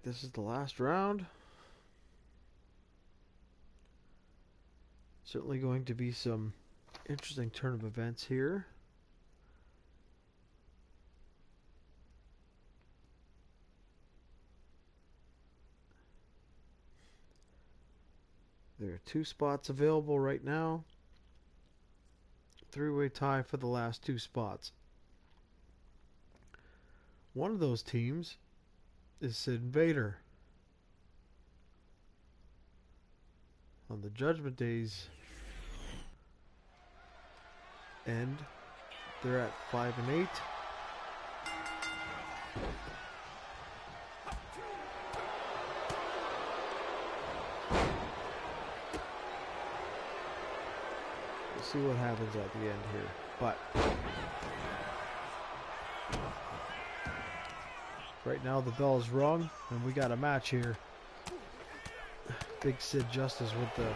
Alright, this is the last round. Certainly going to be some interesting turn of events here. There are 2 spots available right now. 3-way tie for the last 2 spots. One of those teams is Sid and Vader. On the Judgment Day's end, they're at 5-8. We'll see what happens at the end here. But right now the bell is rung and we got a match here. Big Sid Justice with the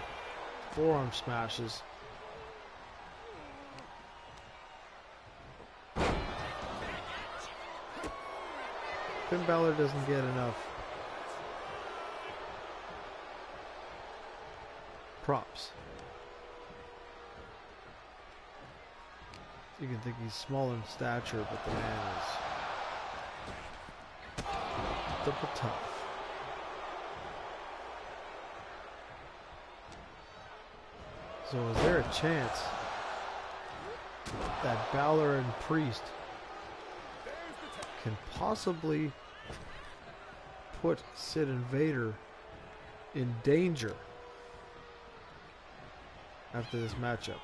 forearm smashes. Finn Balor doesn't get enough props. You can think he's small in stature, but the man is double tough. So is there a chance that Balor and Priest can possibly put Sid and Vader in danger after this matchup?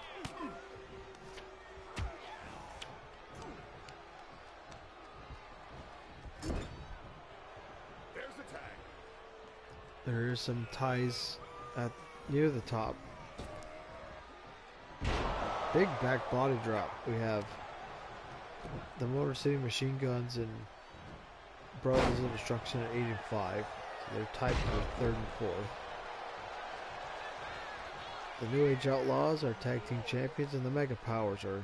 There is some ties at near the top. Big back body drop. We have the Motor City Machine Guns and Brothers of Destruction at 8 and 5. So they're tied for 3rd and 4th. The New Age Outlaws are tag team champions, and the Mega Powers are,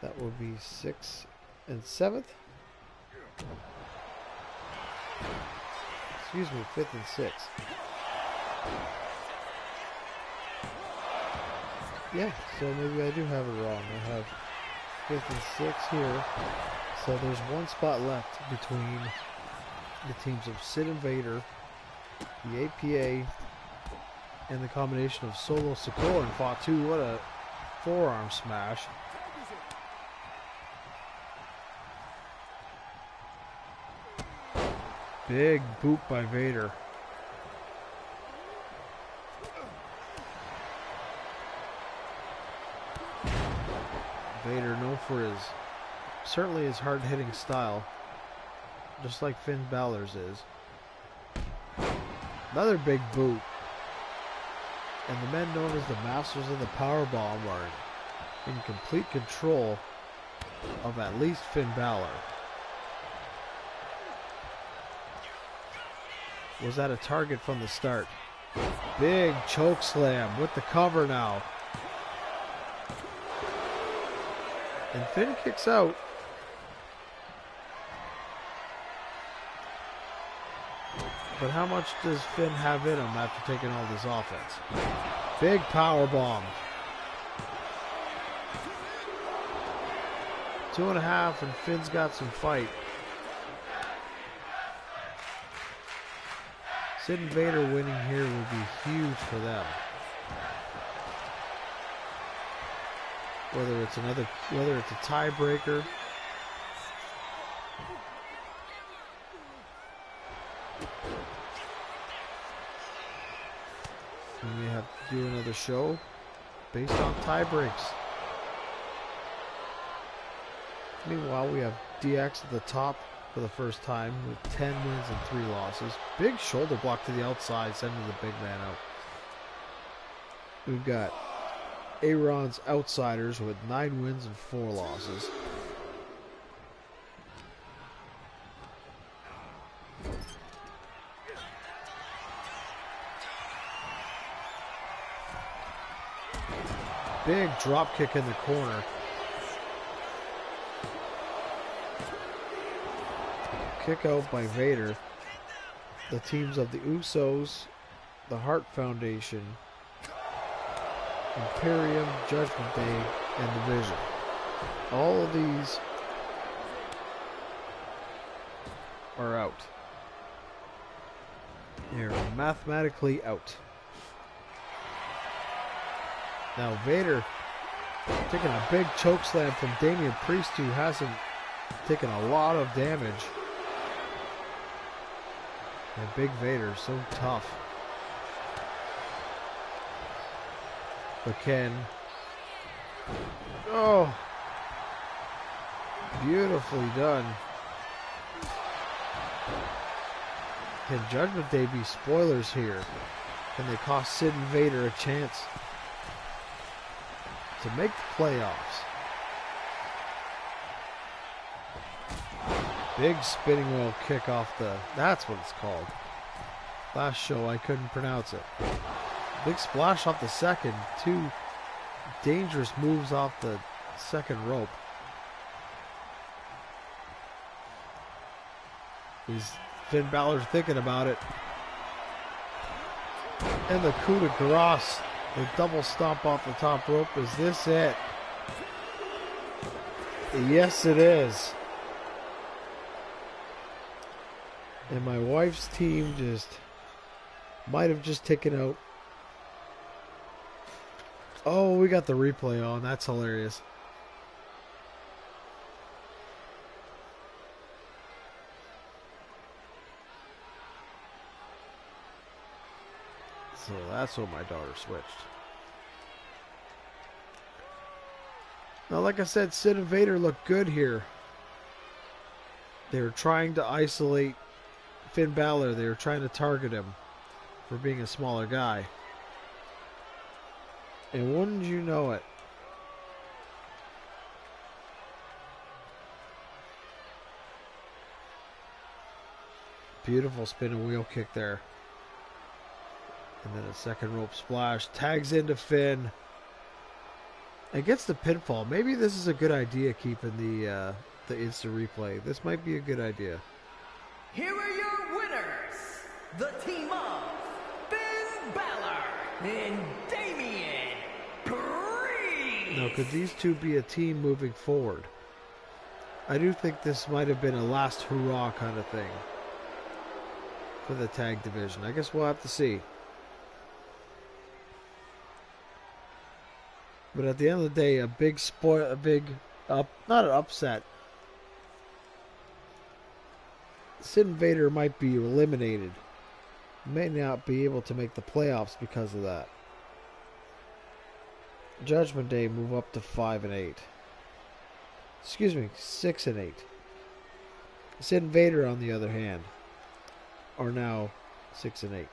that would be 6th and 7th. Excuse me, 5th and 6th. Yeah, so maybe I do have it wrong. I have 5th and 6th here. So there's 1 spot left between the teams of Sid and Vader, the APA, and the combination of Solo Sikoa and Fatu. What a forearm smash. Big boot by Vader. Vader known for his, certainly his hard-hitting style, just like Finn Balor's is. Another big boot. And the men known as the Masters of the Powerbomb are in complete control of at least Finn Balor. Was that a target from the start? Big choke slam with the cover now. And Finn kicks out. But how much does Finn have in him after taking all this offense? Big power bomb. 2.5, and Finn's got some fight. Sid and Vader winning here would be huge for them. Whether it's a tiebreaker, we may have to do another show based on tie breaks. Meanwhile, we have DX at the top for the first time with 10 wins and 3 losses. Big shoulder block to the outside, sending the big man out. We've got Aaron's Outsiders with 9 wins and 4 losses. Big drop kick in the corner. Kick out by Vader. the teams of the Usos, the Hart Foundation, Imperium, Judgment Day, and the Vision. All of these are out. They're mathematically out. Now Vader taking a big choke slam from Damian Priest, who hasn't taken a lot of damage. And Big Vader, so tough. But Ken, oh, beautifully done. Can Judgment Day be spoilers here? Can they cost Sid and Vader a chance to make the playoffs? Big spinning wheel kick off the... That's what it's called. Last show I couldn't pronounce it. Big splash off the second. Two dangerous moves off the second rope. Is Finn Balor thinking about it. And the coup de grace. The double stomp off the top rope. Is this it? Yes, it is. And my wife's team just might have just taken out. Oh, we got the replay on. That's hilarious. So that's what my daughter switched. Now, like I said, Sid and Vader look good here. They were trying to isolate Finn Balor. They were trying to target him for being a smaller guy. And wouldn't you know it, beautiful spinning wheel kick there. And then a second rope splash. Tags into Finn. And gets the pinfall. Maybe this is a good idea, keeping the instant replay. This might be a good idea. Here are your winners. The team of Finn Balor and Damian Priest. Now, could these two be a team moving forward? I do think this might have been a last hurrah kind of thing for the tag division. I guess we'll have to see. But at the end of the day, not an upset. Sid and Vader might be eliminated. May not be able to make the playoffs because of that. Judgment Day move up to 5 and 8. Excuse me, 6 and 8. Sid and Vader, on the other hand, are now 6 and 8.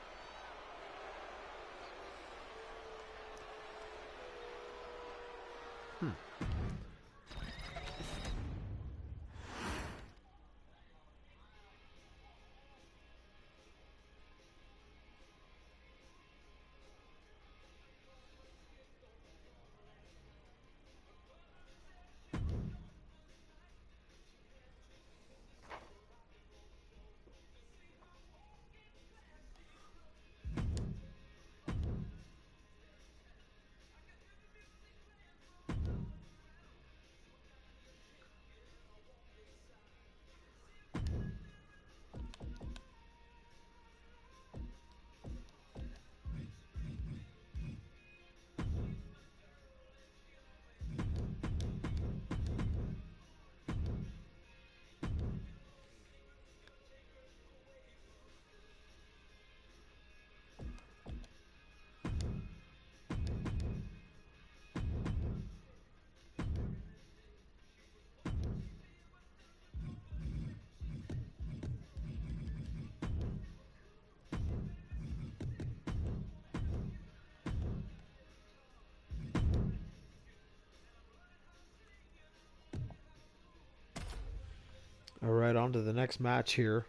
All right, on to the next match here.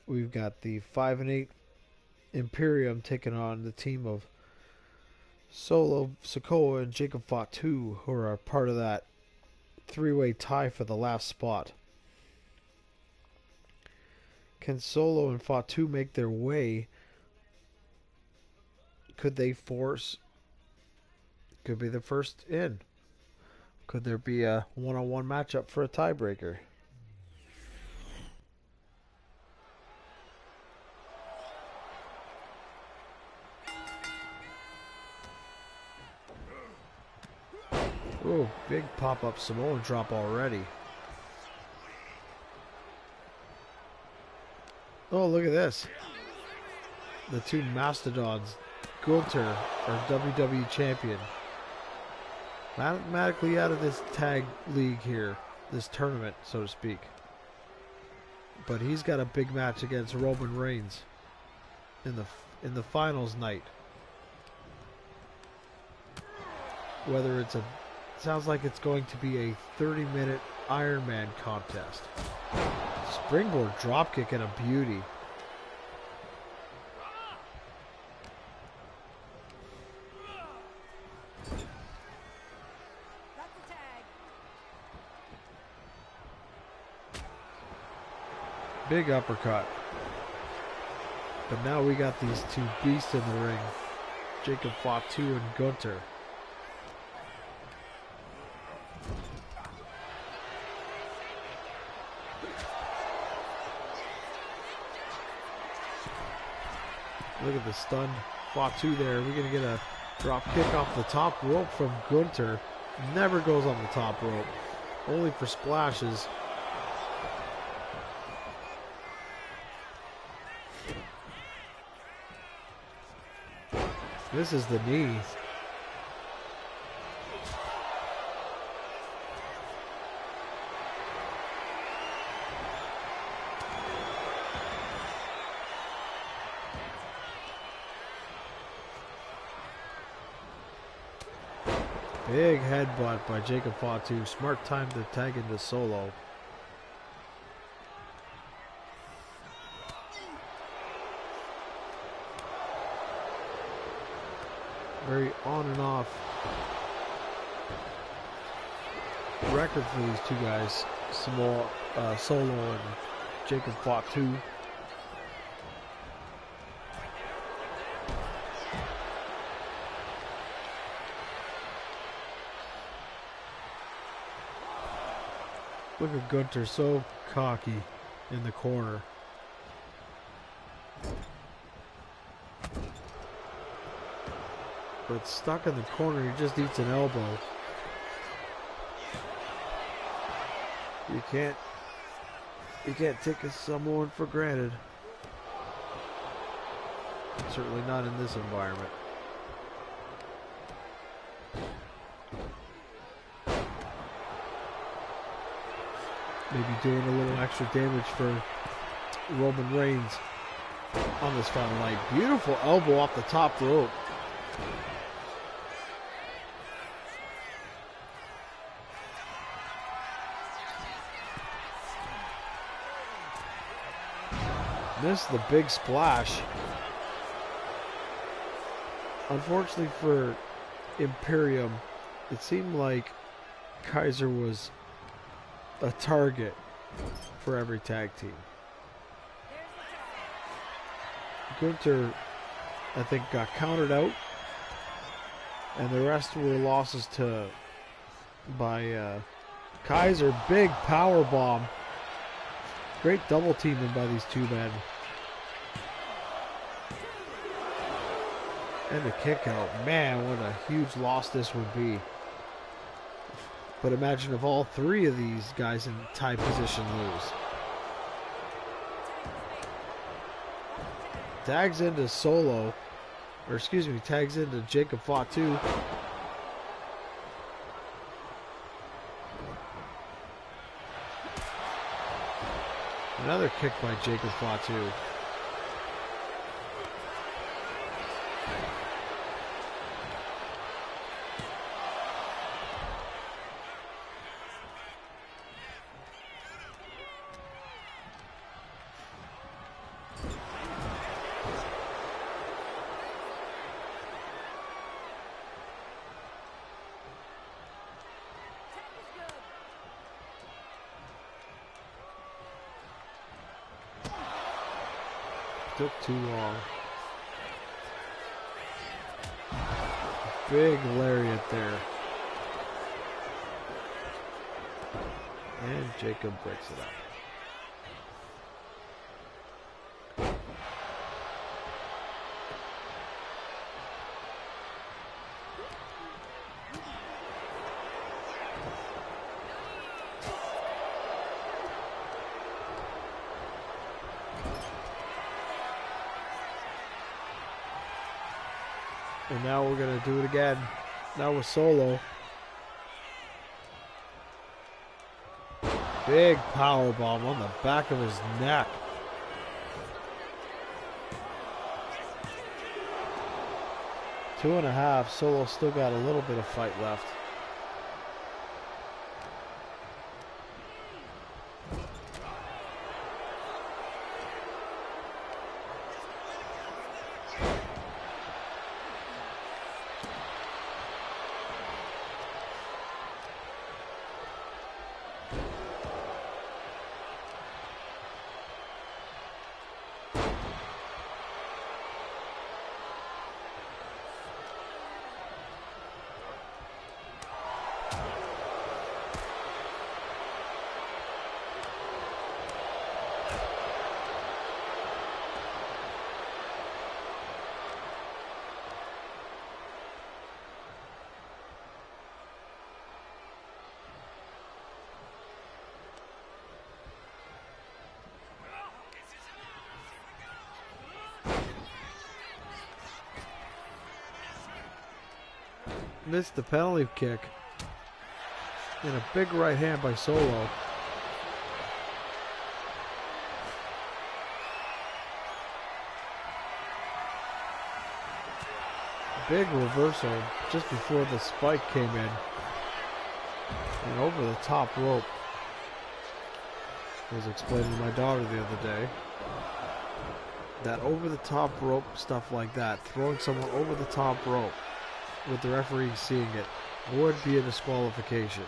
We've got the 5 and 8 Imperium taking on the team of Solo, Sokoa, and Jacob Fatu, who are a part of that three-way tie for the last spot. Can Solo and Fatu make their way? Could they force? Could be the first in. Could there be a one-on-one matchup for a tiebreaker? Ooh, big pop-up Samoan drop already. Oh, look at this. The two mastodons, Gunther, our WWE champion, mathematically out of this tag league here, this tournament, so to speak. But he's got a big match against Roman Reigns in the finals night. Whether it's sounds like it's going to be a 30-minute Iron Man contest. Springboard dropkick and a beauty. Big uppercut. But now we got these two beasts in the ring. Jacob Fatu and Gunther. Look at the stunned Fatu there. We're going to get a drop kick off the top rope from Gunther. Never goes on the top rope. Only for splashes. This is the knee. Big headbutt by Jacob Fatu. Smart time to tag into Solo. Very on and off record for these two guys, Solo and Jacob Fatu. Look at Gunther, so cocky in the corner. But stuck in the corner, he just eats an elbow. You can't take someone for granted. Certainly not in this environment. Maybe doing a little extra damage for Roman Reigns on this final night. Beautiful elbow off the top rope. Missed the big splash. Unfortunately for Imperium, it seemed like Kaiser was a target for every tag team. Gunther, I think, got countered out, and the rest were losses by Kaiser. Big power bomb. Great double teaming by these two men. And the kick out. Man, what a huge loss this would be. But imagine if all three of these guys in tie position lose. Tags into Solo, or excuse me, tags into Jacob Fatu. Another kick by Jacob Fatu. Took too long. Big lariat there. And Jacob breaks it up. And now we're going to do it again. Now with Solo. Big power bomb on the back of his neck. Two and a half. Solo still got a little bit of fight left. Missed the penalty kick. And a big right hand by Solo. Big reversal just before the spike came in. And over the top rope. I was explaining to my daughter the other day that over the top rope stuff like that, throwing someone over the top rope with the referee seeing it, would be a disqualification.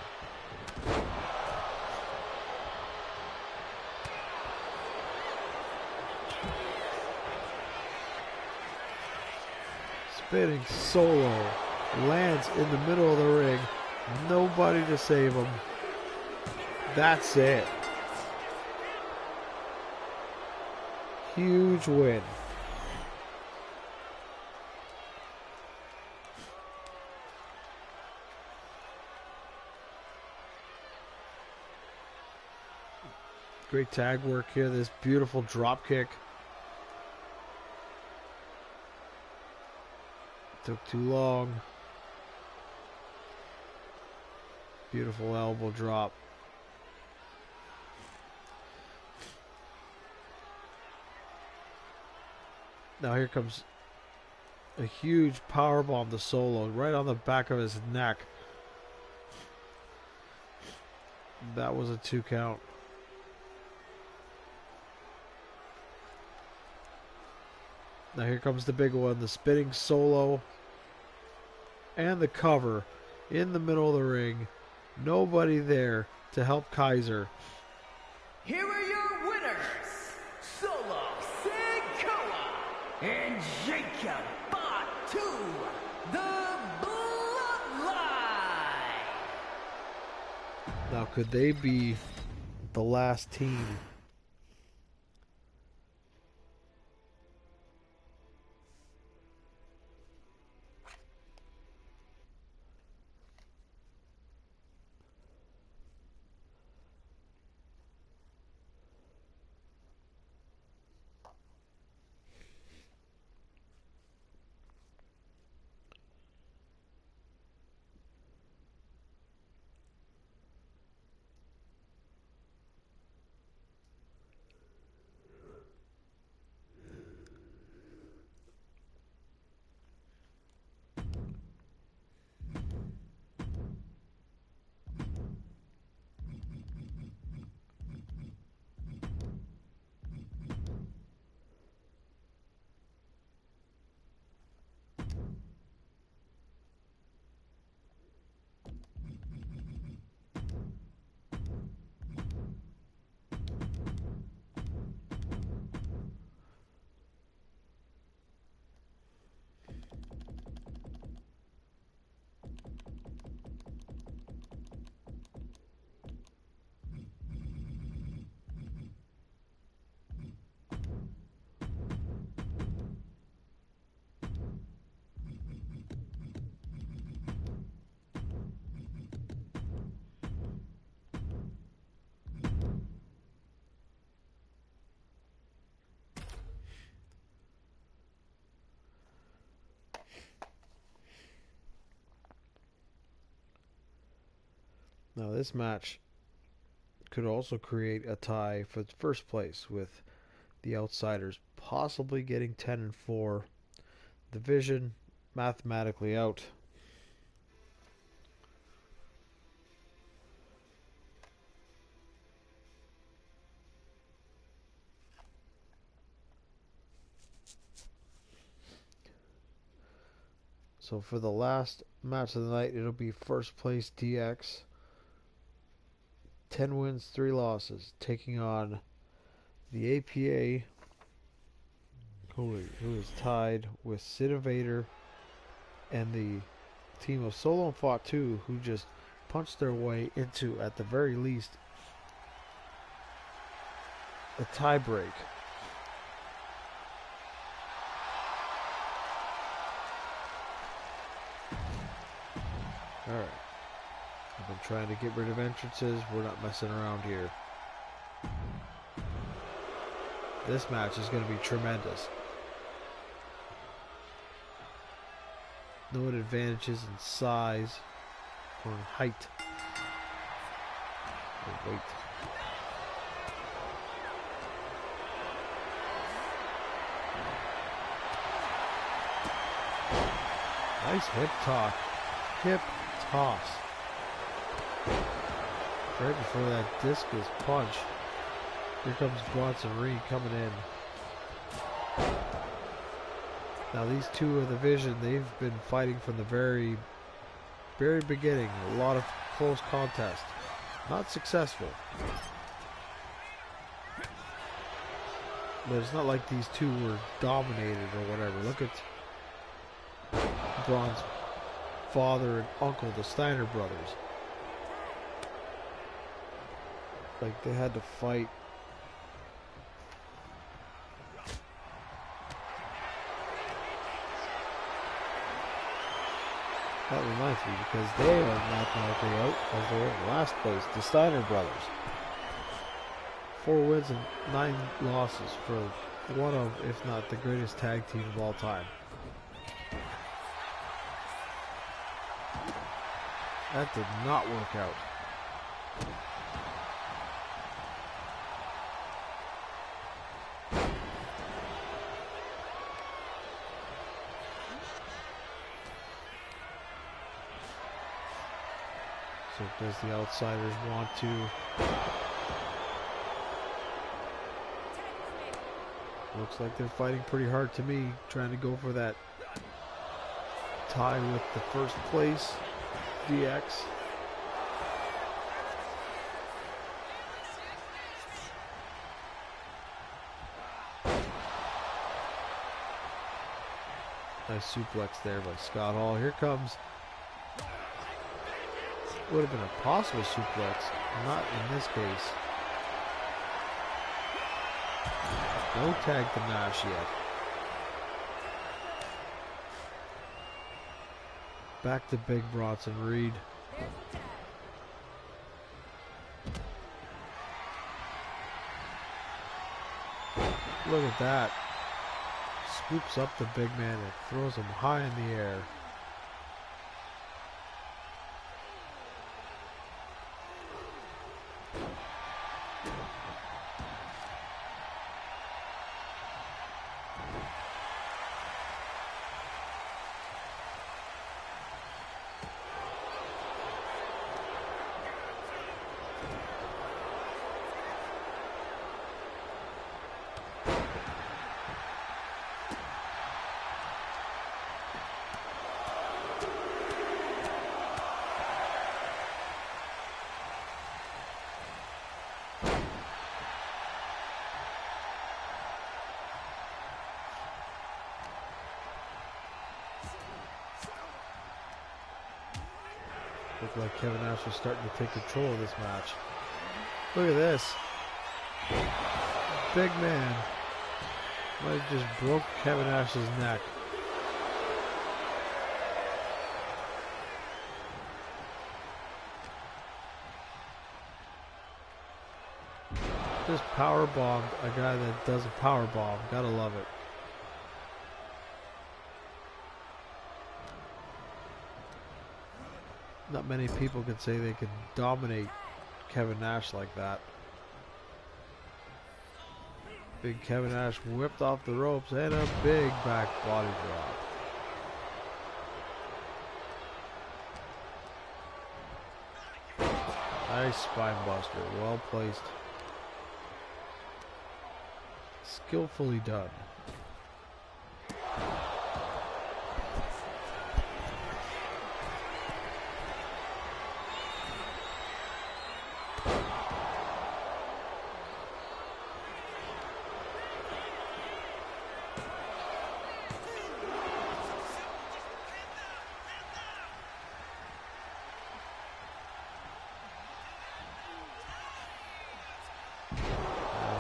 Spinning Solo, lands in the middle of the ring, nobody to save him. That's it. Huge win. Great tag work here. This beautiful drop kick. Took too long. Beautiful elbow drop. Now here comes a huge powerbomb to Solo right on the back of his neck. That was a 2 count. Now here comes the big one, the spinning Solo and the cover in the middle of the ring. Nobody there to help Kaiser. Here are your winners, Solo Sikoa and Jacob Batu, the Bloodline. Now could they be the last team? Now this match could also create a tie for first place, with the outsiders possibly getting 10-4. Division mathematically out. So for the last match of the night, it'll be first place DX, 10 wins, 3 losses, taking on the APA, who is tied with Sid Invader and the team of Solo and Fatu, who just punched their way into, at the very least, a tie break. Alright. I've been trying to get rid of entrances. We're not messing around here. This match is going to be tremendous. No advantages in size or in height or weight. Nice hip toss. Hip toss. Right before that discus punch. Here comes Bronson Reed coming in. Now these two of the Vision, they've been fighting from the very beginning. A lot of close contest. Not successful. But it's not like these two were dominated or whatever. Look at Braun's father and uncle, the Steiner brothers. Like they had to fight. That reminds me, because they are mathematically out as they're in last place, the Steiner brothers. 4 wins and 9 losses for one of, if not the greatest tag team of all time. That did not work out. So does the outsiders want to? Looks like they're fighting pretty hard to me, trying to go for that tie with the first place DX. Nice suplex there by Scott Hall. Here comes. Would have been a possible suplex, not in this case. No tag to Nash yet. Back to Big Bronson Reed. Look at that. Scoops up the big man and throws him high in the air. Looked like Kevin Nash was starting to take control of this match. Look at this. Big man might have just broke Kevin Nash's neck. Just power bombed a guy that does a power bomb. Gotta love it. Not many people could say they could dominate Kevin Nash like that. Big Kevin Nash whipped off the ropes and a big back body drop. Nice spine buster, well placed. Skillfully done.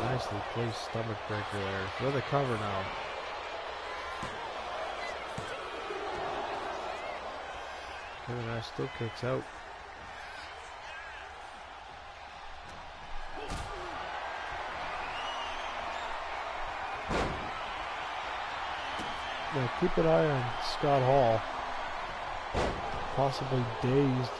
Nicely placed stomach breaker there. For the cover now. Kevin Nash still kicks out. Now keep an eye on Scott Hall. Possibly dazed.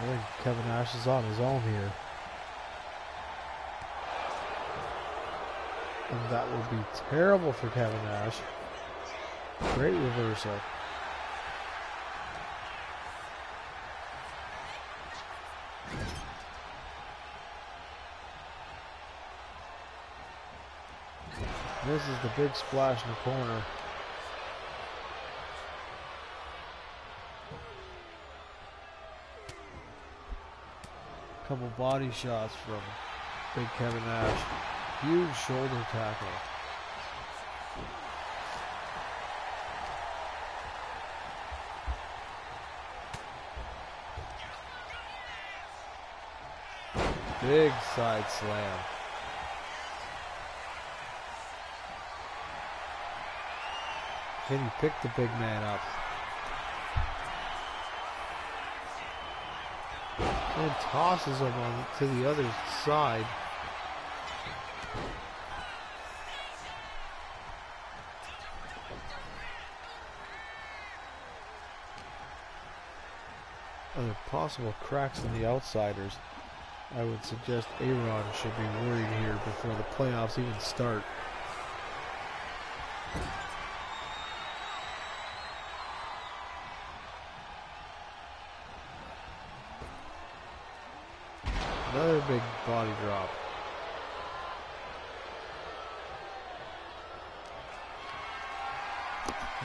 I think Kevin Nash is on his own here. And that would be terrible for Kevin Nash. Great reversal. This is the big splash in the corner. Couple body shots from big Kevin Nash. Huge shoulder tackle. Big side slam. Can he pick the big man up? And tosses him on to the other side. Other possible cracks in the outsiders. I would suggest Aaron should be worried here before the playoffs even start. Another big body drop.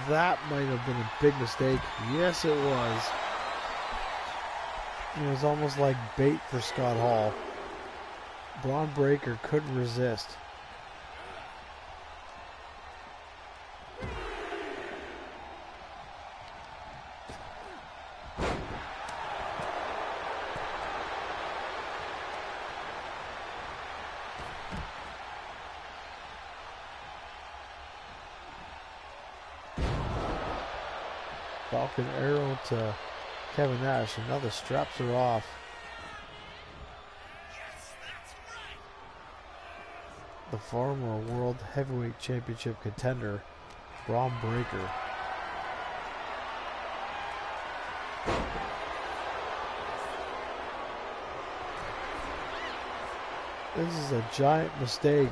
That might have been a big mistake. Yes, it was. It was almost like bait for Scott Hall. Braun Breaker couldn't resist. Falcon arrow to Kevin Nash, and now the straps are off. The former World Heavyweight Championship contender, Braun Breaker. This is a giant mistake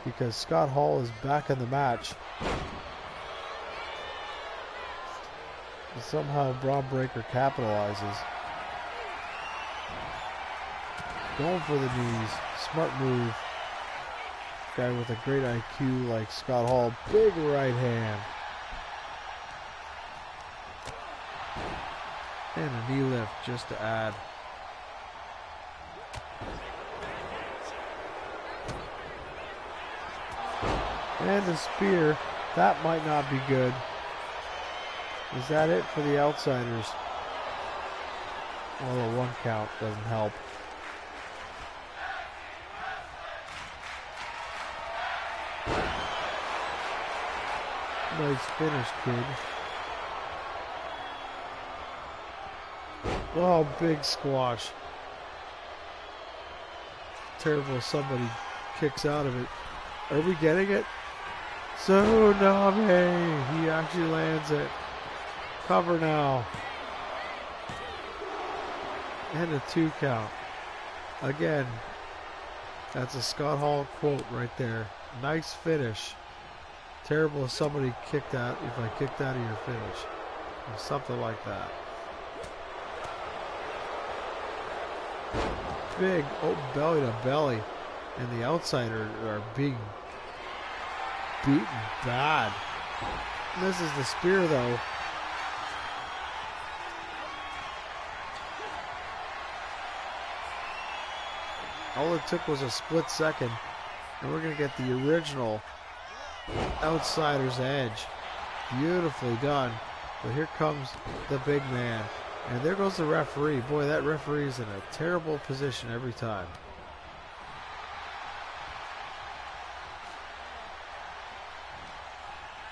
because Scott Hall is back in the match. And somehow Braun Breaker capitalizes. Going for the knees. Smart move. Guy with a great IQ like Scott Hall. Big right hand. And a knee lift just to add. And a spear. That might not be good. Is that it for the outsiders? Well, a one count doesn't help. Nice finish, kid. Oh, big squash. Terrible if somebody kicks out of it. Are we getting it? So Name. He actually lands it. Cover now. And a 2 count. Again, that's a Scott Hall quote right there. Nice finish. Terrible if somebody kicked out, if I kicked out of your finish. Or something like that. Big, belly to belly. And the outsiders are being beaten bad. Misses the spear though. All it took was a split second, and we're going to get the original outsider's edge. Beautifully done. But here comes the big man. And there goes the referee. Boy, that referee is in a terrible position every time.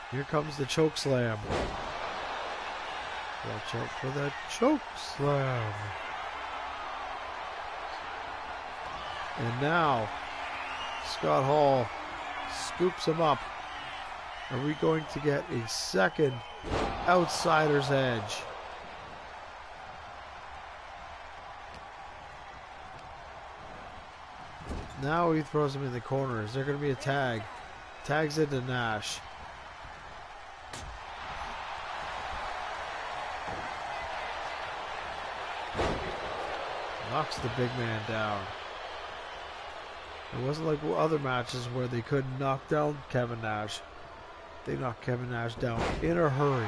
Here comes the choke slam. Watch out for that choke slam. And now, Scott Hall scoops him up. Are we going to get a second outsider's edge? Now he throws him in the corner. Is there going to be a tag? Tags into Nash. Knocks the big man down. It wasn't like other matches where they couldn't knock down Kevin Nash. They knocked Kevin Nash down in a hurry.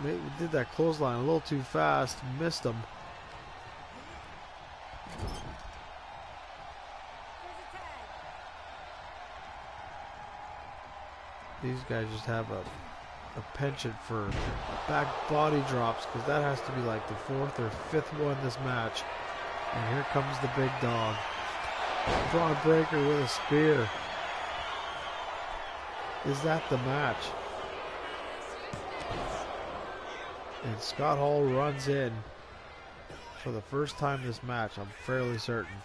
Maybe we did that clothesline a little too fast. Missed him. These guys just have a penchant for back body drops, because that has to be like the 4th or 5th one this match. And here comes the big dog. Braun Breaker with a spear. Is that the match? And Scott Hall runs in for the first time this match, I'm fairly certain.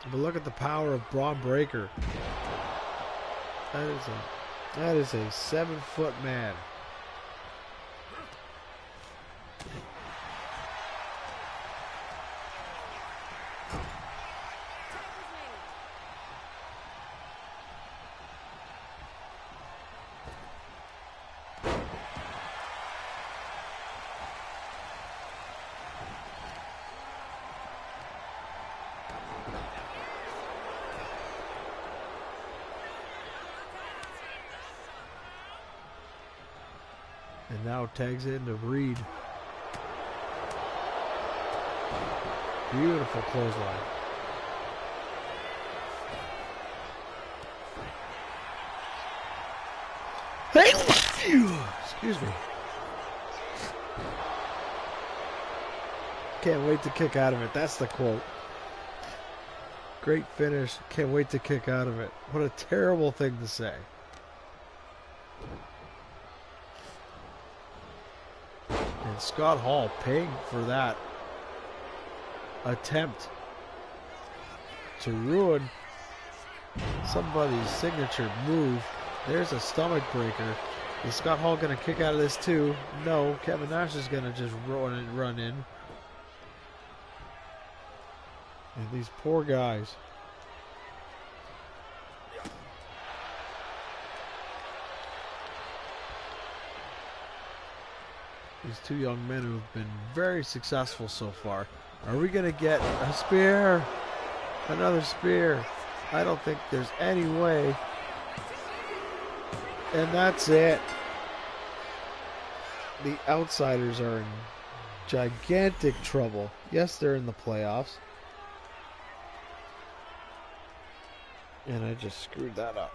But look at the power of Braun Breaker. That is a 7-foot man. And now tags into Reed. Beautiful clothesline. Excuse me. Can't wait to kick out of it. That's the quote. Great finish. Can't wait to kick out of it. What a terrible thing to say. And Scott Hall paying for that attempt to ruin somebody's signature move. There's a stomach breaker. Is Scott Hall going to kick out of this too? No. Kevin Nash is going to just run in. And these poor guys. These two young men who have been very successful so far. Are we going to get a spear? Another spear. I don't think there's any way. And that's it. The outsiders are in gigantic trouble. Yes, they're in the playoffs. And I just screwed that up.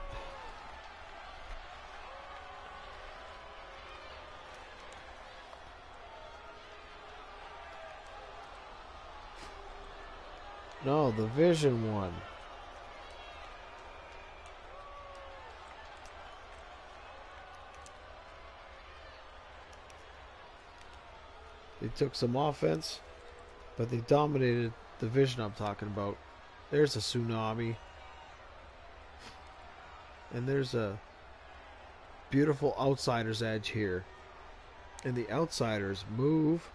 No, the Vision one. They took some offense, but they dominated the Vision I'm talking about. There's a Tsunami. And there's a beautiful Outsider's Edge here. And the Outsiders move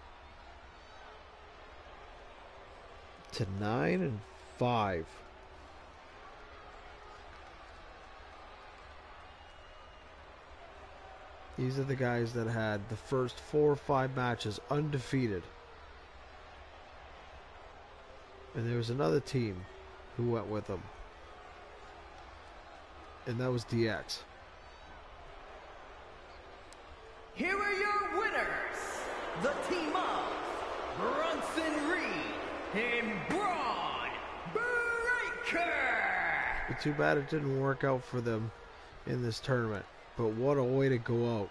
to 9-5. These are the guys that had the first 4 or 5 matches undefeated. And there was another team who went with them. And that was DX. Here are your winners, the team of Bronson Reed and Braun Breaker. But too bad it didn't work out for them in this tournament. But what a way to go out.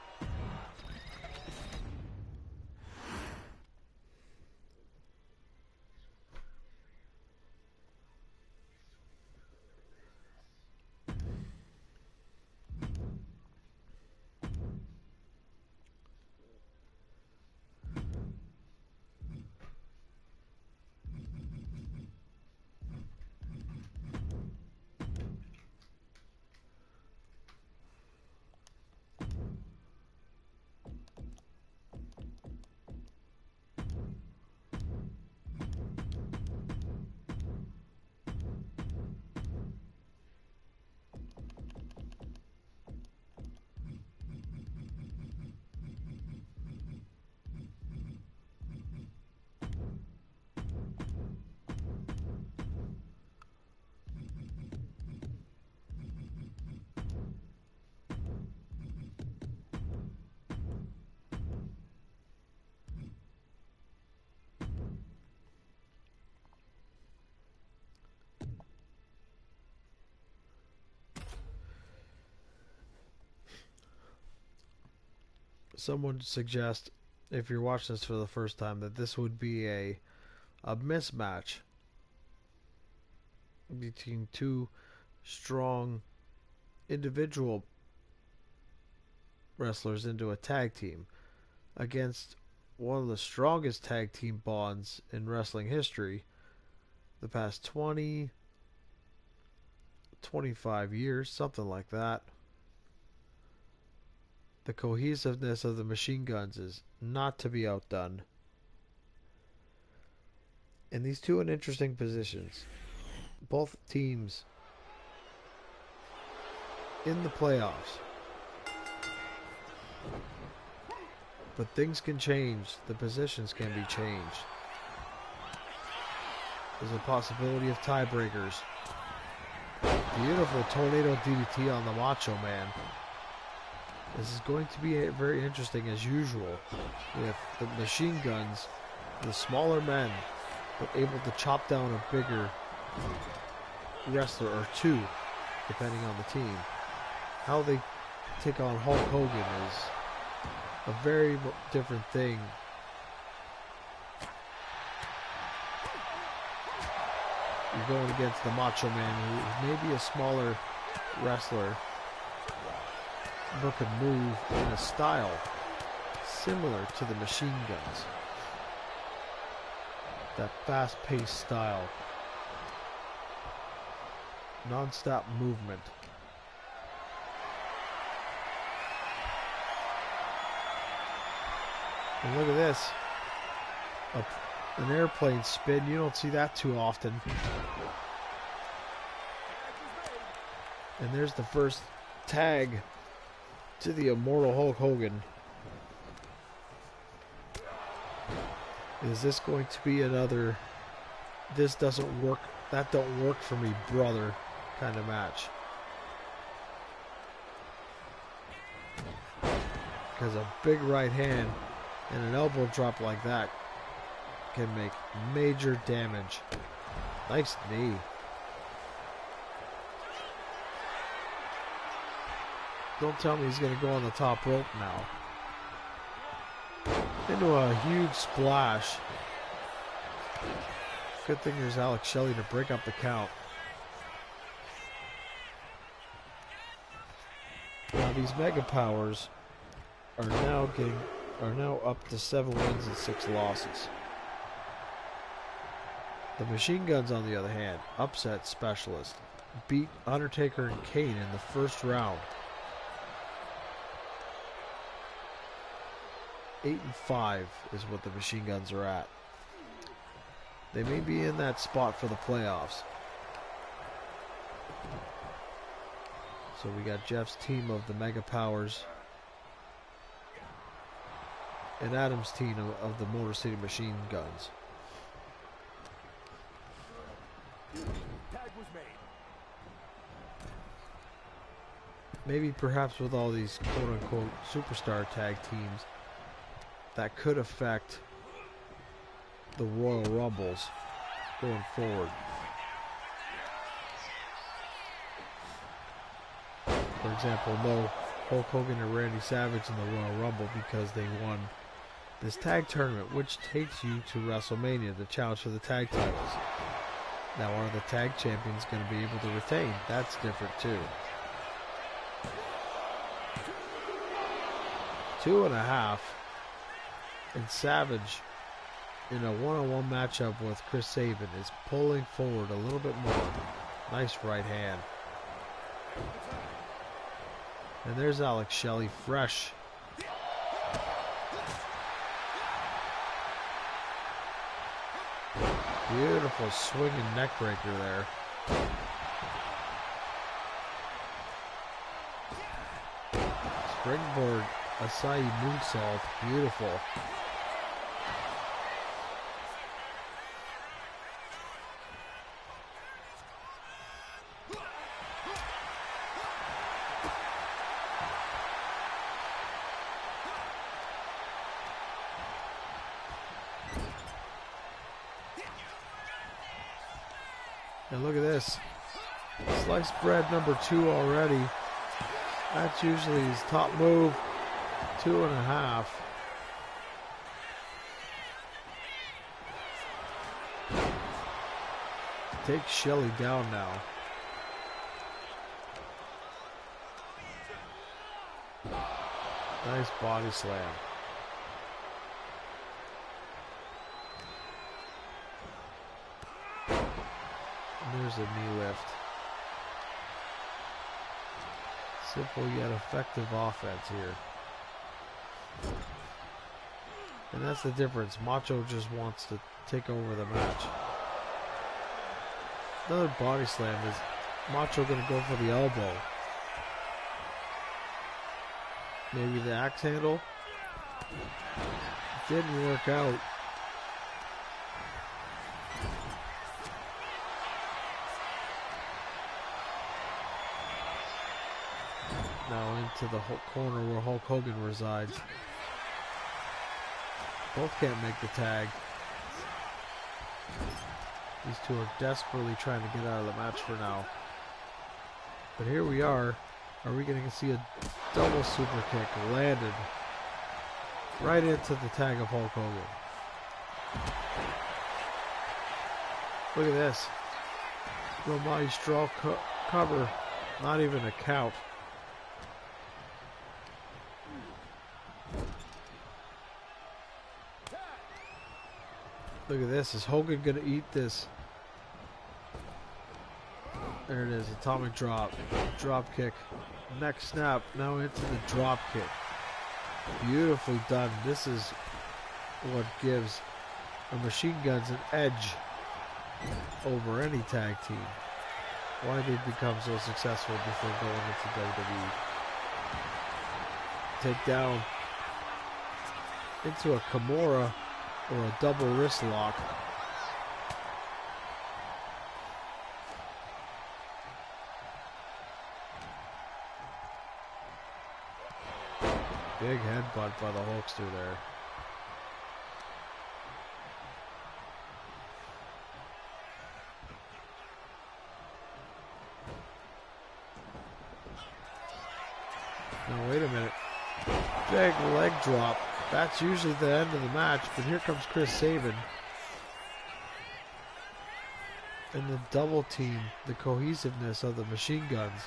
Someone suggest, if you're watching this for the first time, that this would be a mismatch between two strong individual wrestlers into a tag team against one of the strongest tag team bonds in wrestling history the past 20, 25 years, something like that. The cohesiveness of the Machine Guns is not to be outdone. And these two in interesting positions. Both teams in the playoffs. But things can change. The positions can be changed. There's a possibility of tiebreakers. Beautiful tornado DDT on the Macho Man. This is going to be very interesting as usual, with the Machine Guns, the smaller men, but able to chop down a bigger wrestler or two, depending on the team. How they take on Hulk Hogan is a very different thing. You're going against the Macho Man, who is maybe a smaller wrestler, but could move in a style similar to the Machine Guns. That fast-paced style. Non-stop movement. And look at this. An airplane spin. You don't see that too often. And there's the first tag to the immortal Hulk Hogan. Is this going to be another this doesn't work, that don't work for me, brother kind of match? Because a big right hand and an elbow drop like that can make major damage. Nice knee. Don't tell me he's going to go on the top rope now. Into a huge splash. Good thing there's Alex Shelley to break up the count. Now these Mega Powers are now up to 7 wins and 6 losses. The Machine Guns, on the other hand, upset specialist, beat Undertaker and Kane in the first round. 8-5 is what the Machine Guns are at. They may be in that spot for the playoffs. So we got Jeff's team of the Mega Powers and Adam's team of the Motor City Machine Guns. Tag was made. Maybe perhaps with all these quote-unquote superstar tag teams, that could affect the Royal Rumbles going forward. For example, no Hulk Hogan and Randy Savage in the Royal Rumble because they won this tag tournament, which takes you to WrestleMania, the challenge for the tag titles. Now, are the tag champions going to be able to retain? That's different too. 2.5. And Savage, in a one-on-one matchup with Chris Sabin, is pulling forward a little bit more. Nice right hand. And there's Alex Shelley, fresh. Beautiful swinging neck breaker there. Springboard Asai moonsault, beautiful. And look at this. Sliced bread number 2 already. That's usually his top move. 2.5. Take Shelley down now. Nice body slam. And there's a knee lift. Simple yet effective offense here. And that's the difference. Macho just wants to take over the match. Another body slam. Is Macho going to go for the elbow? Maybe the axe handle? Didn't work out. Now into the corner where Hulk Hogan resides. Both can't make the tag. These two are desperately trying to get out of the match for now. But here we are. Are we going to see a double super kick landed right into the tag of Hulk Hogan? Look at this. Romani straw cover. Not even a count. Look at this. Is Hogan going to eat this? There it is. Atomic drop. Drop kick. Neck snap. Now into the drop kick. Beautifully done. This is what gives the Machine Guns an edge over any tag team. Why they've become so successful before going into WWE. Take down into a Kimura or a double wrist lock. Big headbutt by the Hulkster there. Now wait a minute. Big leg drop. That's usually the end of the match, but here comes Chris Sabin. And the double team, the cohesiveness of the machine guns.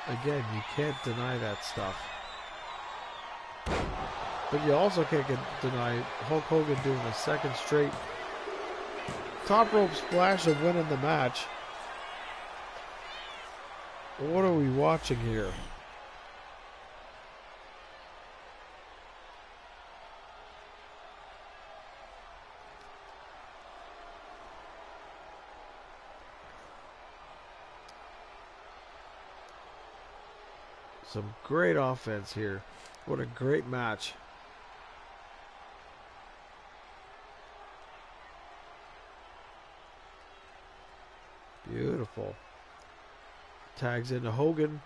Again, you can't deny that stuff. But you also can't deny Hulk Hogan doing a second straight top rope splash and winning the match. What are we watching here? Some great offense here. What a great match. Beautiful. Tags into Hogan.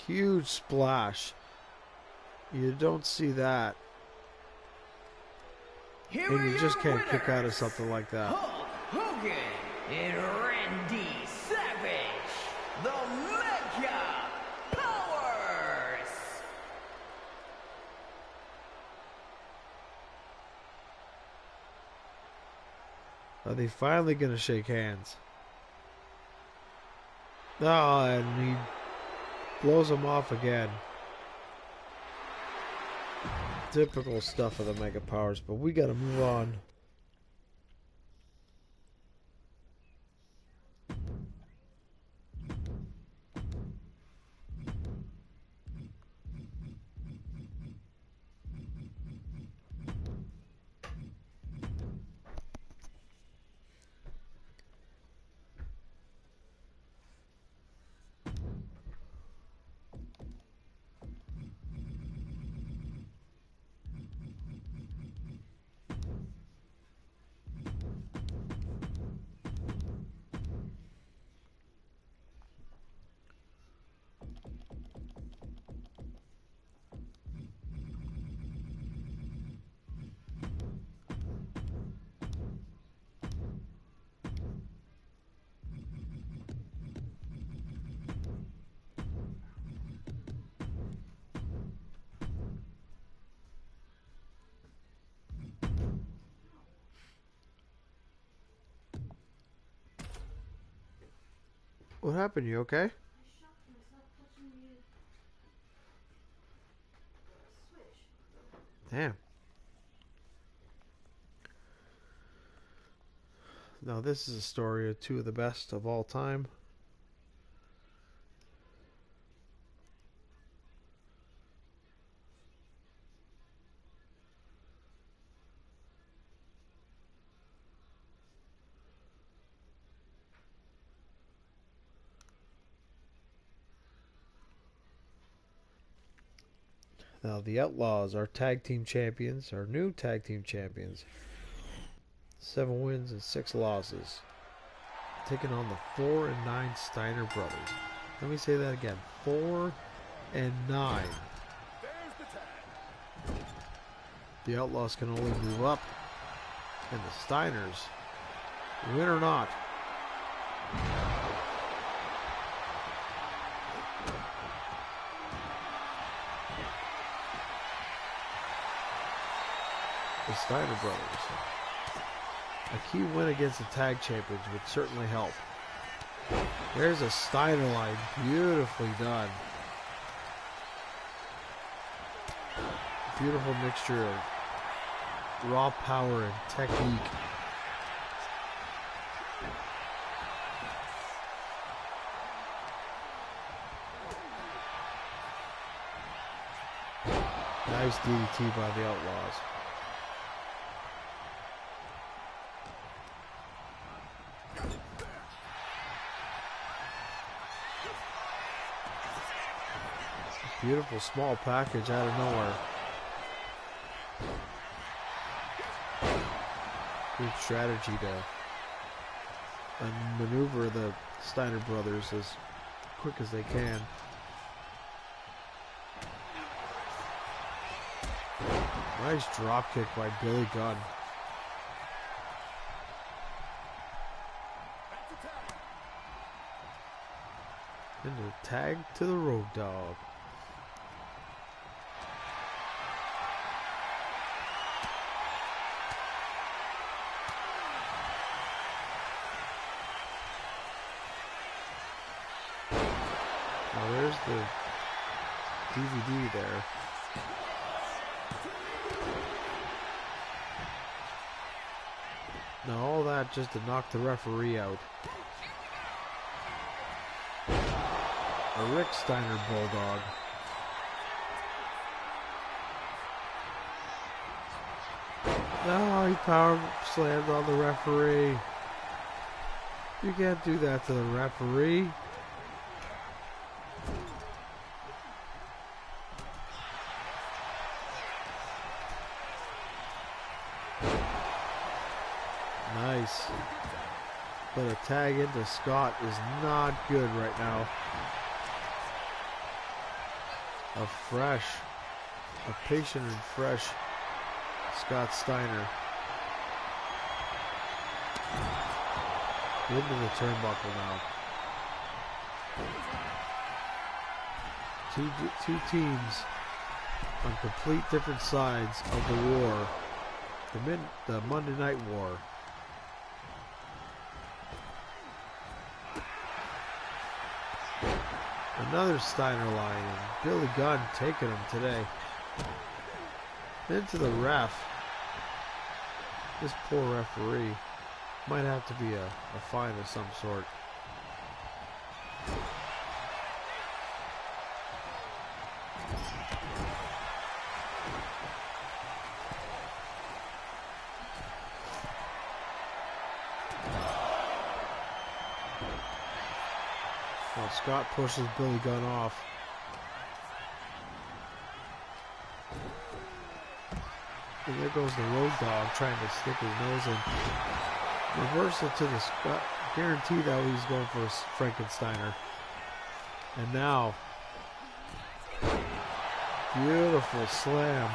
Huge splash. You don't see that. Here And you just can't winners, kick out of something like that. Hulk Hogan and Randy Savage, the Mega Powers. Are they finally going to shake hands? Oh, and he blows him off again. Typical stuff of the Mega Powers, but we got to move on. What happened? You okay? Damn. Now this is a story of two of the best of all time. Now the Outlaws are tag team champions, our new tag team champions. 7 wins and 6 losses. Taking on the 4 and 9 Steiner brothers. Let me say that again. 4 and 9. There's the tag. The Outlaws can only move up. And the Steiners, win or not, the Steiner brothers. A key win against the tag champions would certainly help. There's a Steiner line, beautifully done. Beautiful mixture of raw power and technique. Nice DDT by the Outlaws. Beautiful small package out of nowhere. Good strategy to maneuver the Steiner brothers as quick as they can. Nice drop kick by Billy Gunn. Into a tag to the Road Dog. Now there's the DVD there. Now all that just to knock the referee out. A Rick Steiner Bulldog. No, he power slammed on the referee. You can't do that to the referee. Nice. But a tag into Scott is not good right now. A patient and fresh Scott Steiner. Into the turnbuckle now. Two teams on complete different sides of the war. The Monday Night War. Another Steiner line, and Billy Gunn taking him today. Into the ref. This poor referee. Might have to be a fine of some sort. Well, Scott pushes Billy Gunn off. And there goes the Road Dog trying to stick his nose in. Reversal to the Scott. Guarantee that he's going for a Frankensteiner. And now, beautiful slam.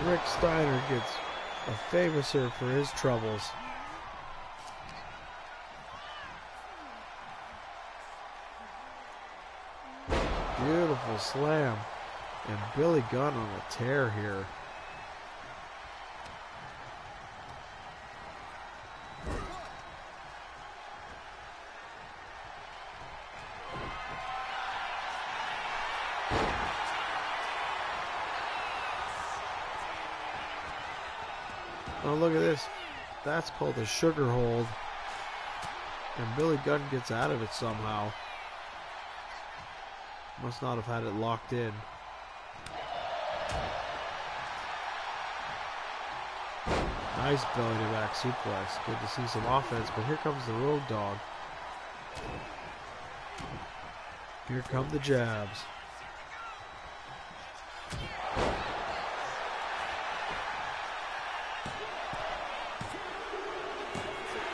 Rick Steiner gets a famouser for his troubles. Beautiful slam. And Billy Gunn on a tear here. Oh, look at this. That's called a sugar hold. And Billy Gunn gets out of it somehow. Must not have had it locked in. Nice belly to back suplex. Good to see some offense, but here comes the Road Dog. Here come the jabs.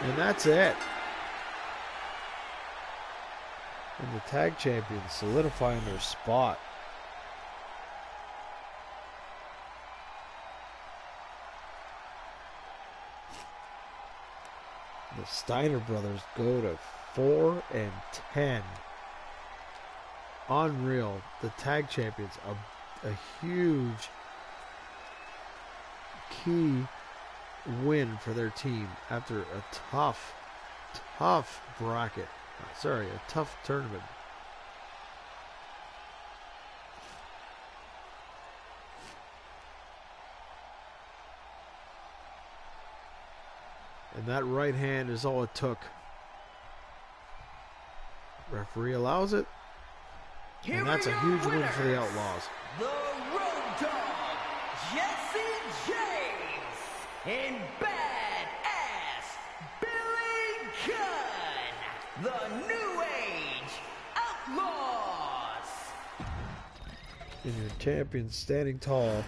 And that's it. And the tag champions solidifying their spot. The Steiner brothers go to 4-10. Unreal. The tag champions, a huge key win for their team after a tough bracket. Sorry, a tough tournament. And that right hand is all it took. Referee allows it. And that's a huge win for the Outlaws. The Road Dogg, Jesse James, and Badass Billy Gunn, the New Age Outlaws. And your champions standing tall.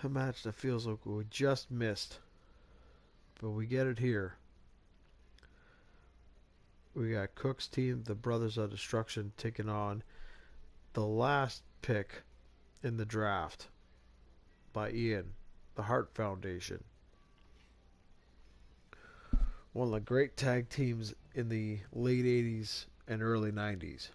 A match that feels like we just missed. But we get it here. We got Cook's team, the Brothers of Destruction, taking on the last pick in the draft by Ian, the Hart Foundation. One of the great tag teams in the late 80s and early 90s.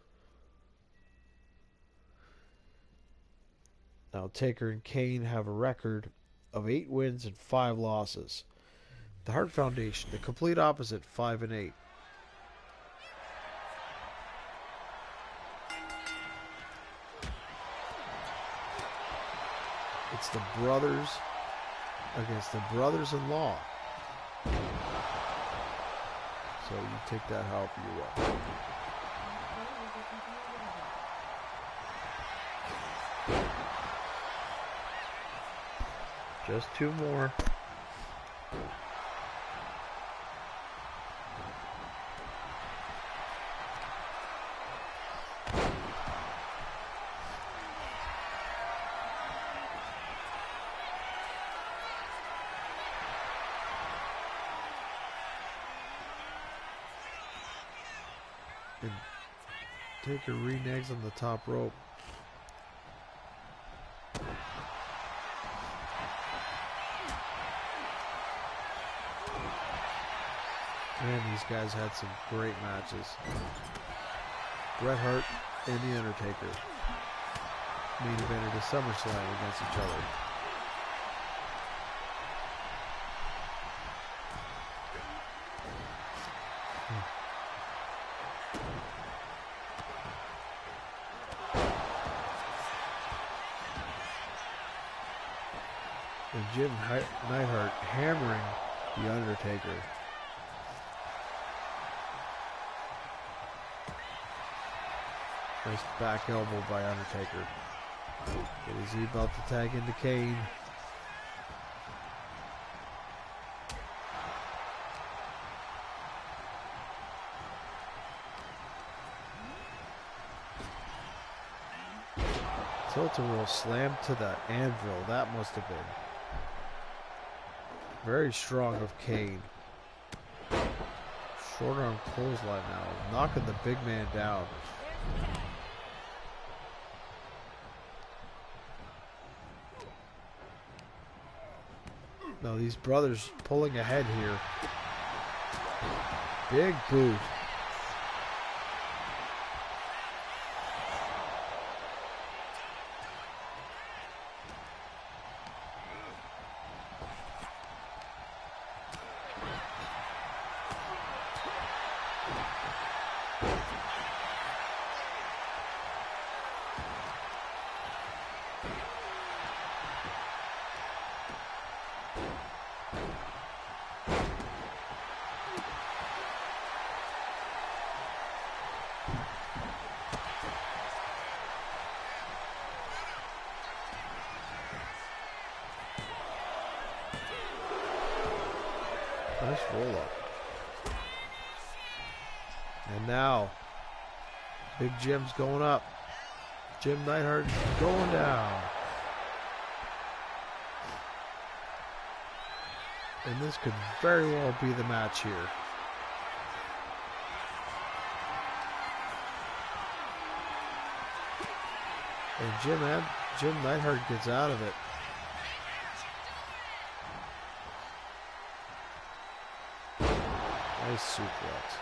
Now, Taker and Kane have a record of 8 wins and 5 losses. The Hart Foundation, the complete opposite, 5-8. It's the brothers against the brothers-in-law. So you take that however you will. Just 2 more. And Taker reneges on the top rope. Man, these guys had some great matches. Bret Hart and The Undertaker main evented a SummerSlam against each other. And Jim Neidhart hammering The Undertaker. Nice back elbow by Undertaker. Is he about to tag into Kane? Tilt-a-whirl slam to the anvil. That must have been very strong of Kane. Short arm clothesline now, knocking the big man down. Now these brothers pulling ahead here. Big boot. Nice roll up. And now, Big Jim's going up. Jim Neidhart going down. And this could very well be the match here. And Jim Neidhart gets out of it. Nice suplex.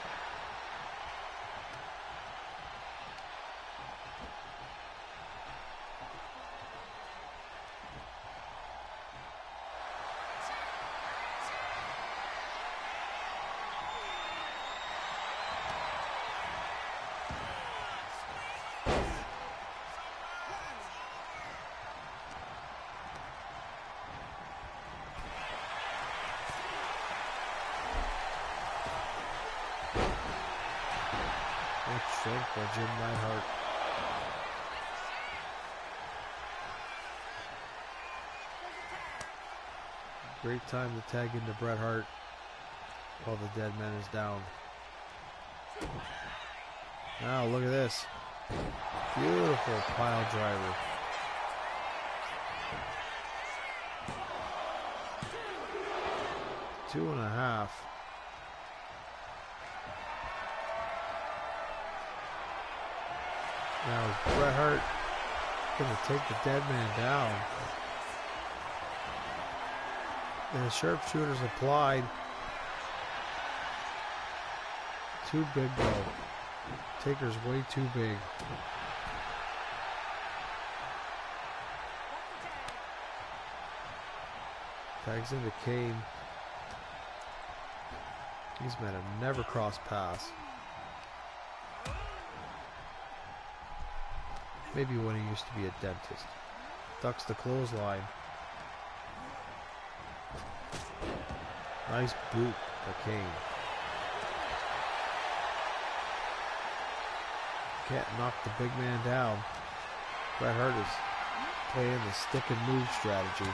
Strength by Jim Neidhart. Great time to tag into Bret Hart while the dead man is down. Now look at this. Beautiful pile driver. 2.5. Now is Bret Hart going to take the dead man down? And the sharpshooter's applied. Too big though. Taker's way too big. Tags into Kane. These men have never crossed paths. Maybe when he used to be a dentist. Ducks the clothesline. Nice boot by Kane. Can't knock the big man down. Bret Hart is playing the stick and move strategy.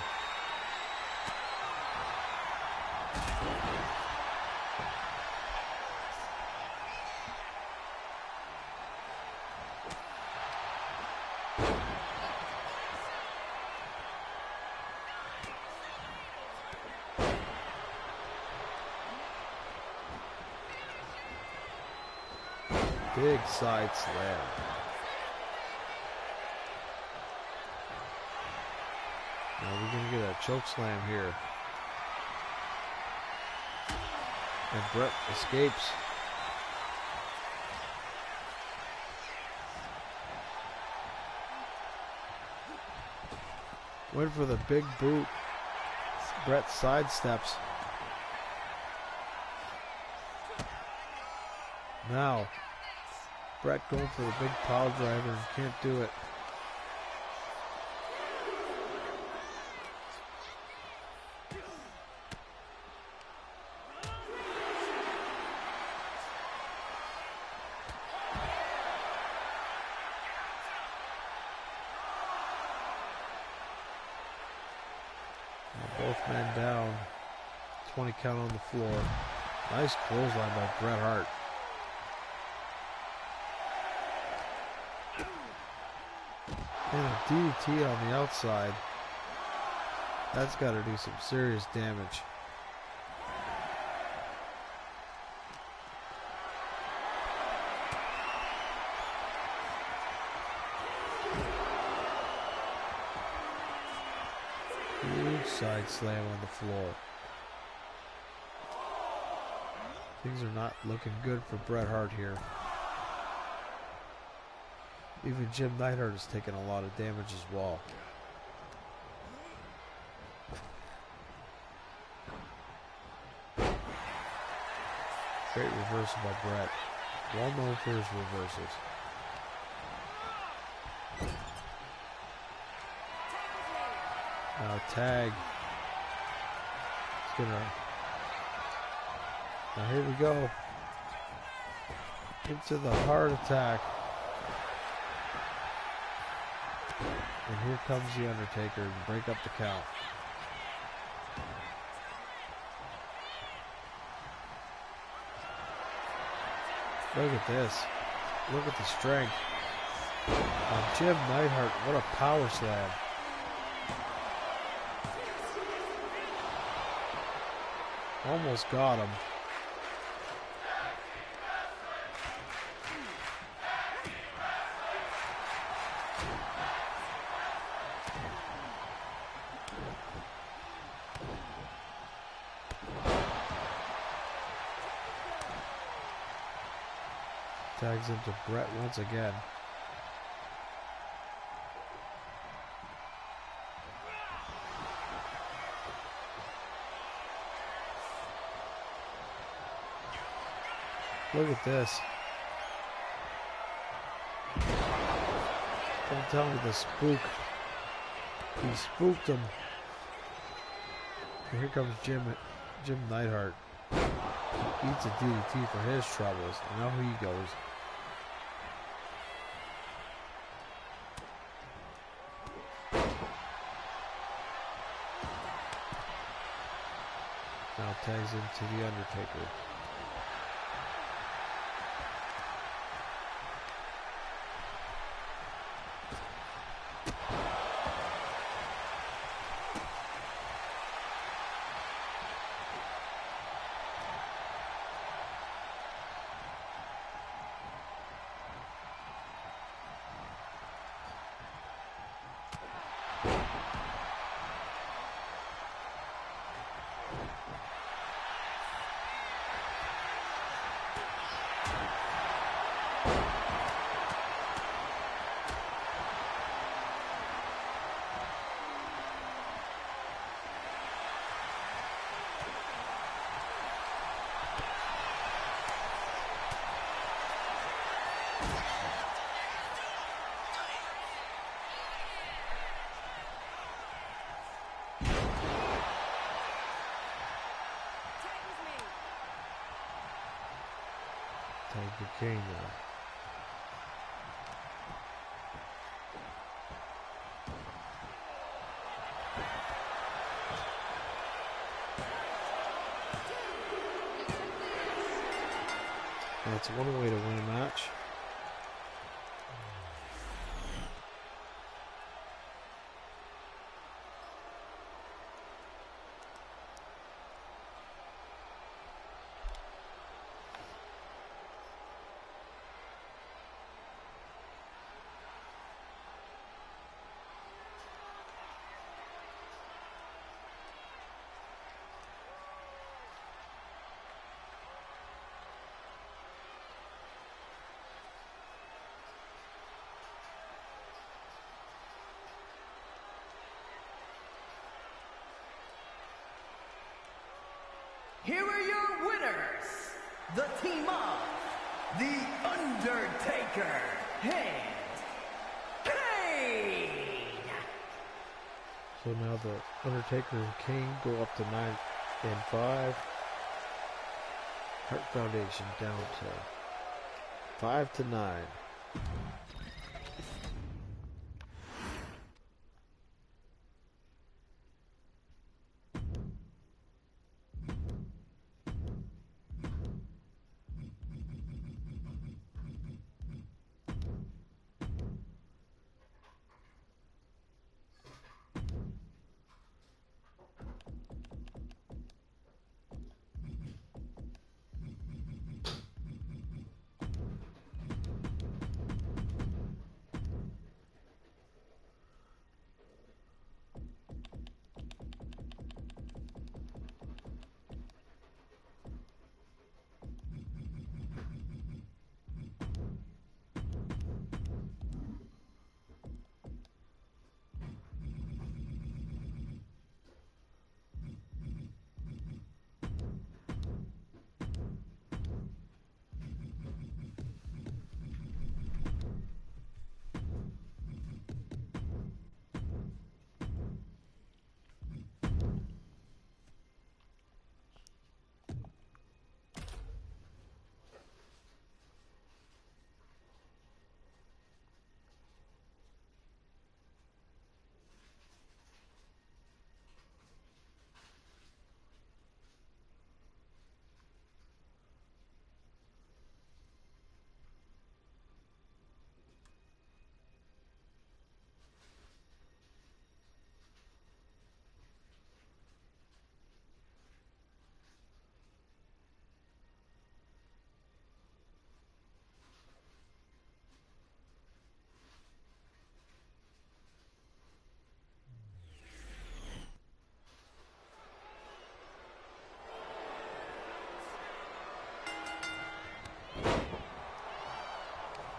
Big side slam. Now we're going to get a choke slam here. And Bret escapes. Went for the big boot. Bret sidesteps. Now Bret going for the big pile driver and can't do it. Both men down. 20 count on the floor. Nice clothesline by Bret Hart. And a DDT on the outside. That's got to do some serious damage. Huge side slam on the floor. Things are not looking good for Bret Hart here. Even Jim Neidhart has taken a lot of damage as well. Great reversal by Bret. Well known for his reversals. Now tag. It's gonna. Now here we go. Into the heart attack. And here comes The Undertaker to break up the count. Look at this. Look at the strength. Jim Neidhart, what a power slam. Almost got him. Tags into Bret once again. Look at this. Don't tell me the spook. He spooked him. And here comes Jim Neidhart. He eats a DDT for his troubles. And now he goes. Now tags into The Undertaker. Tiger Kane now. That's one way to win a match. Here are your winners, the team of The Undertaker and Kane. So now the Undertaker and Kane go up to 9-5. Hart Foundation down to 5-9.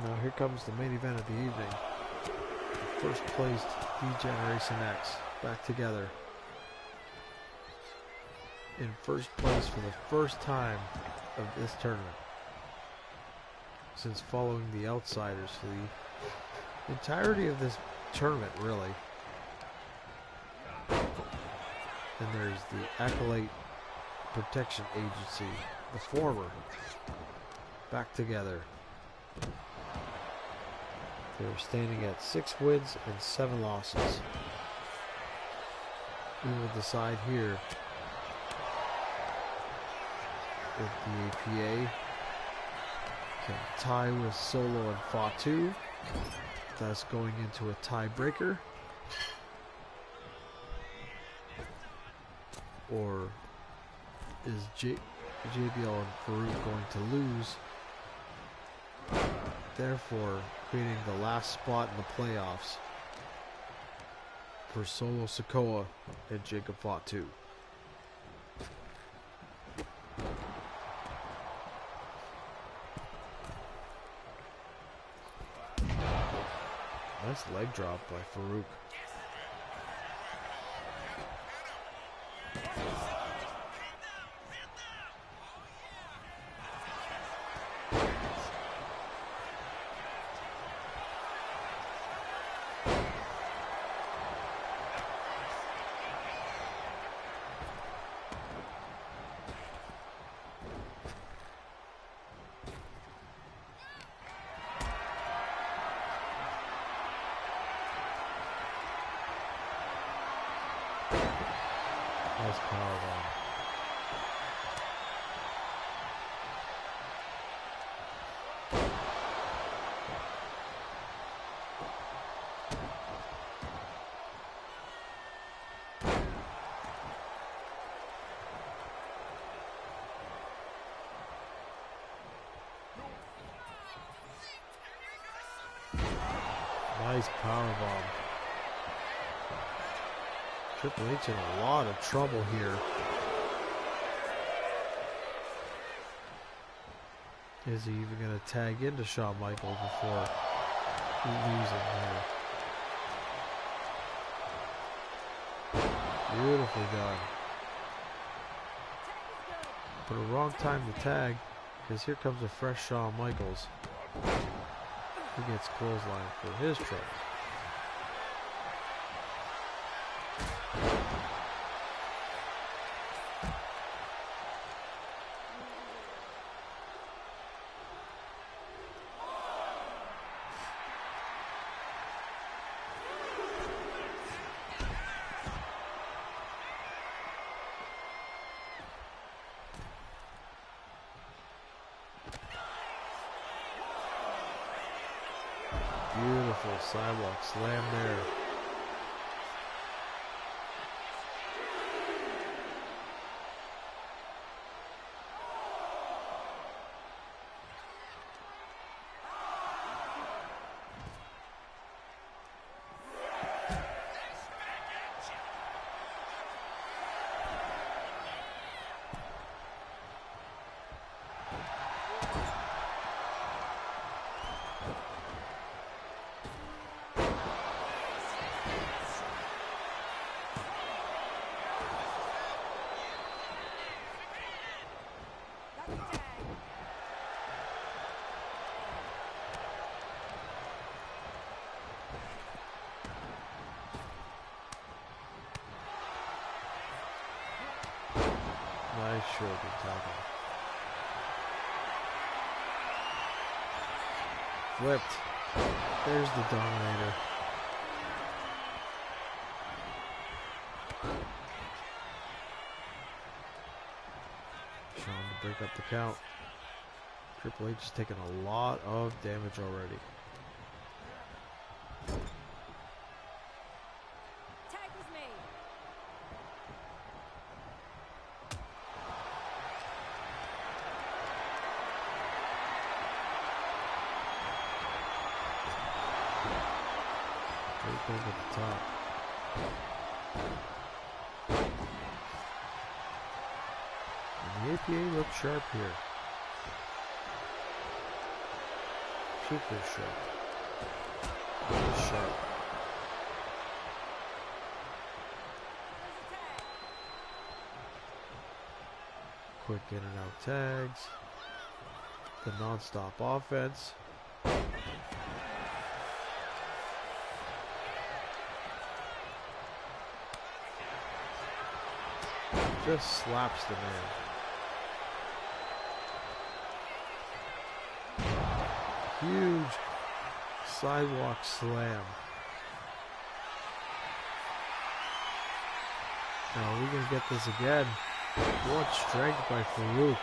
Now here comes the main event of the evening. First placed D-Generation X back together. In first place for the first time of this tournament. Since following the Outsiders for the entirety of this tournament, really. And there's the Acolyte Protection Agency, the former, back together. They're standing at 6 wins and 7 losses. We will decide here if the APA can tie with Solo and Fatu, thus going into a tiebreaker, or is JBL and Farouk going to lose, therefore creating the last spot in the playoffs for Solo Sikoa and Jacob Fatu. Nice leg drop by Farouk. Nice powerbomb. Nice powerbomb. Triple H in a lot of trouble here. Is he even going to tag into Shawn Michaels before losing here? Beautifully done. But a wrong time to tag, because here comes a fresh Shawn Michaels. He gets clothesline for his trouble. Beautiful sidewalk slam there. Nice shoulder tackle. Flipped. There's the Dominator. Shawn to break up the count. Triple H has taken a lot of damage already. Tag with me. Right over the top. And the APA looks sharp here. Super sharp. Really sharp. Quick in and out tags. The non-stop offense. Just slaps the man. Huge sidewalk slam. Now are we gonna get this again? What strength by Farouk.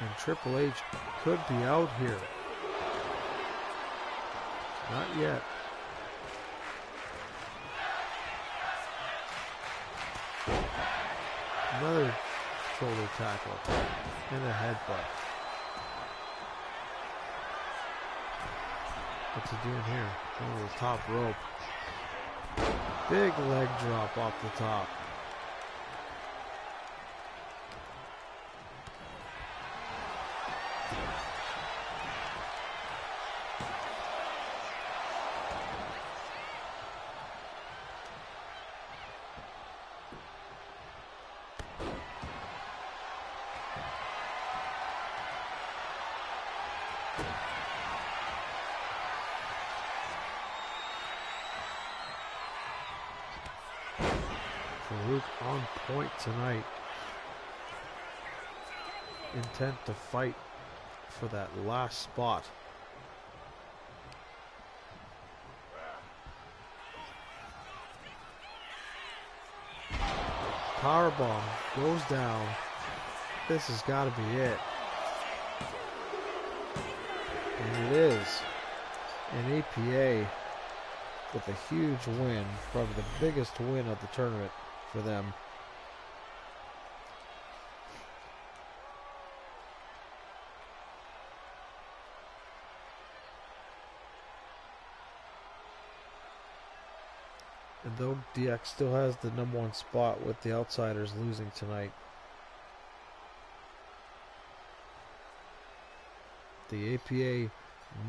And Triple H could be out here. Not yet. Another shoulder tackle and a headbutt. What's he doing here? Going to the top rope. Big leg drop off the top. Farouk on point tonight. Intent to fight for that last spot. Powerbomb goes down. This has got to be it. And it is. An APA with a huge win. Probably the biggest win of the tournament for them. And though DX still has the #1 spot with the Outsiders losing tonight, the APA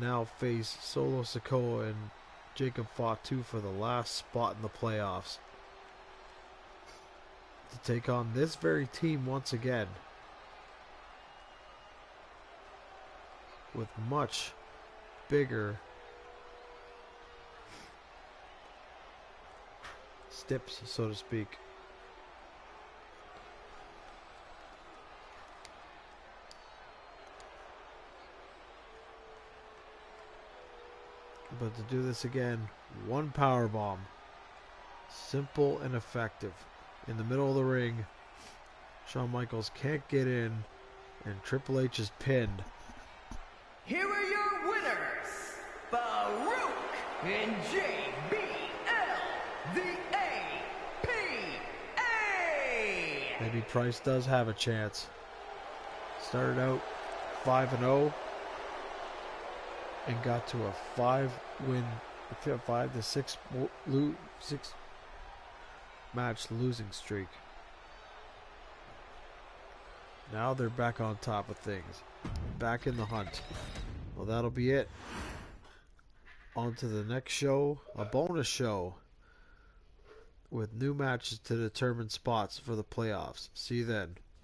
now face Solo Sikoa and Jacob Fatu for the last spot in the playoffs to take on this very team once again with much bigger steps, so to speak. But to do this again, one power bomb, simple and effective, in the middle of the ring. Shawn Michaels can't get in, and Triple H is pinned. Here are your winners, Baruch and JBL, the APA. Maybe Price does have a chance. Started out 5-0 and got to a 5 to 6 match losing streak. Now they're back on top of things, back in the hunt. Well, that'll be it. On to the next show, a bonus show with new matches to determine spots for the playoffs. See you then.